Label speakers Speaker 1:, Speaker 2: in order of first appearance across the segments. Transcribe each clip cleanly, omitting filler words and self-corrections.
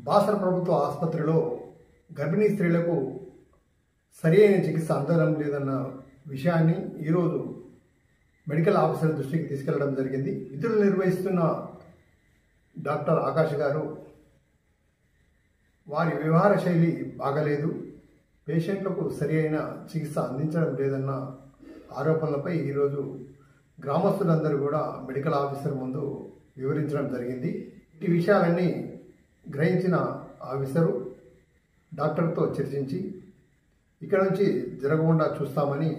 Speaker 1: బాసర ప్రభుత్వ ఆసుపత్రిలో గర్భిణీ స్త్రీలకు సరైన చికిత్స అందడం లేదన్న విషయాన్ని ఈరోజు మెడికల్ ఆఫీసర్ దృష్టికి తీసుకెళ్లడం జరిగింది. విధులు నిర్వహిస్తున్న డాక్టర్ ఆకాష్ గారు వారి వ్యవహార శైలి బాగలేదు, పేషెంట్లకు సరైన చికిత్స అందించడం లేదన్న ఆరోపణలపై ఈరోజు గ్రామస్తులందరూ కూడా మెడికల్ ఆఫీసర్ ముందు వివరించడం జరిగింది. ఈ విషయాలన్నీ గ్రహించిన ఆఫీసరు డాక్టర్తో చర్చించి ఇక్కడ నుంచి జరగకుండా చూస్తామని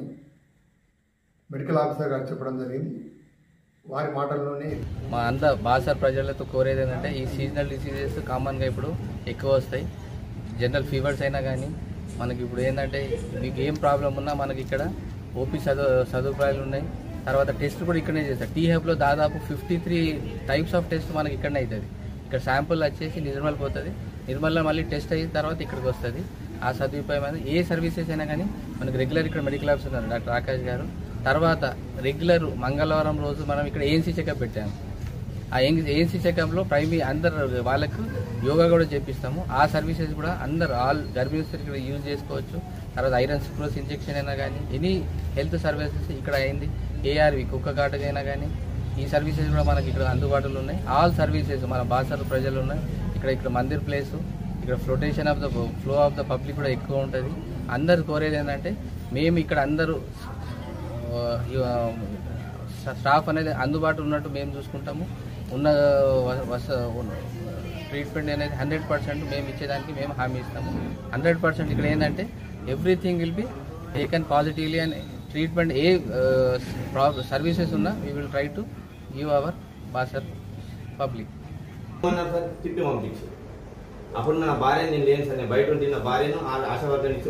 Speaker 1: మెడికల్ ఆఫీసర్ గారు చెప్పడం జరిగింది. వారి మాటల్లోనే
Speaker 2: మా అంతా బాసర ప్రజలతో కోరేది ఏంటంటే ఈ సీజనల్ డిసీజెస్ కామన్గా ఇప్పుడు ఎక్కువ వస్తాయి. జనరల్ ఫీవర్స్ అయినా కానీ మనకి ఇప్పుడు ఏంటంటే మీకు ఏం ప్రాబ్లం ఉన్నా మనకి ఇక్కడ ఓపీ సదుపాయాలు ఉన్నాయి. తర్వాత టెస్ట్ కూడా ఇక్కడనే చేస్తారు. టీ హబ్లో దాదాపు 53 టైప్స్ ఆఫ్ టెస్ట్ మనకి ఇక్కడనే అవుతుంది. ఇక్కడ శాంపుల్ వచ్చేసి నిర్మల్ పోతుంది, నిర్మల్లో మళ్ళీ టెస్ట్ అయిన తర్వాత ఇక్కడికి వస్తుంది. ఆ సదుపాయం అనేది ఏ సర్వీసెస్ అయినా కానీ మనకి రెగ్యులర్ ఇక్కడ మెడికల్ ఆఫీసర్ ఉన్నారు డాక్టర్ ఆకాష్ గారు. తర్వాత రెగ్యులర్ మంగళవారం రోజు మనం ఇక్కడ ఏఎన్సీ చెకప్ పెట్టాము. ఆ ఏఎన్సీ చెకప్లో ప్రైమరీ అందరు వాళ్ళకు యోగా కూడా చేపిస్తాము. ఆ సర్వీసెస్ కూడా అందరు ఆల్ గర్భిణీ ఇక్కడ యూజ్ చేసుకోవచ్చు. తర్వాత ఐరన్ సుక్రోస్ ఇంజెక్షన్ అయినా కానీ ఎనీ హెల్త్ సర్వీసెస్ ఇక్కడ అయింది. ఏఆర్వి కుక్క కాటుకైనా కానీ ఈ సర్వీసెస్ కూడా మనకి ఇక్కడ అందుబాటులో ఉన్నాయి. ఆల్ సర్వీసెస్ మన బాసర ప్రజలు ఉన్నాయి. ఇక్కడ మందిర్ ప్లేసు, ఇక్కడ flotation of the flow of the public కూడా ఎక్కువ ఉంటుంది. అందరు కోరేది ఏంటంటే మేము ఇక్కడ అందరూ స్టాఫ్ అనేది అందుబాటులో ఉన్నట్టు మేము చూసుకుంటాము. ఉన్న ట్రీట్మెంట్ అనేది 100% మేము ఇచ్చేదానికి మేము హామీ ఇస్తాము. 100% ఇక్కడ ఏంటంటే everything will be taken positively and treatment ఏ సర్వీసెస్ ఉన్నా we will try to give our Basar public.
Speaker 3: తిప్పి పంపించు అప్పుడు నా భార్య నేను లేను సార్, నేను బయట ఉంటే నా భార్యను ఆశావర్ధన ఇచ్చి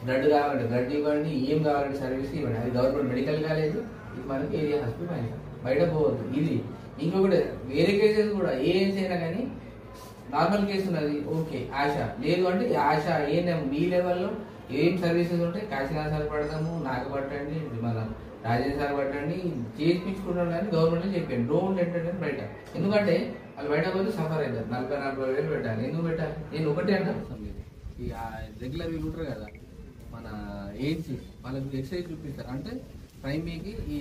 Speaker 2: బ్లడ్ కావాలంటే బ్లడ్ ఇవ్వండి, ఏం కావాలంటే సర్వీస్ ఇవ్వండి. అది గవర్నమెంట్ మెడికల్ కాలేజ్, ఇది మనకి ఏరియా హాస్పిటల్ బయట పోవద్దు. ఇది ఇంకొకటి వేరే కేసెస్ కూడా ఏఎన్సీ అయినా కానీ నార్మల్ కేసు ఉన్నది ఓకే ఆశ లేదు అంటే ఆశ మీ లెవెల్లో ఏం సర్వీసెస్ ఉంటాయి కాశీనాథ్ సార్ పడతాము, నాకు పట్టండి, మన రాజేంద్ర సార్ పట్టండి చేయించుకుంటాం కానీ గవర్నమెంట్ చెప్పాను డోంట్ ఏంటంటే బయట. ఎందుకంటే వాళ్ళు బయట పోతే సఫర్ అవుతారు. 40-40 వేలు పెట్టాలి. ఎందుకు పెట్టాలి? నేను ఒకటే అంటాను, ఈ రెగ్యులర్ వీళ్ళు ఉంటారు కదా మన ఏజీ వాళ్ళకి ఎక్సర్సైజ్ చూపిస్తారు. అంటే ప్రైమరీకి ఈ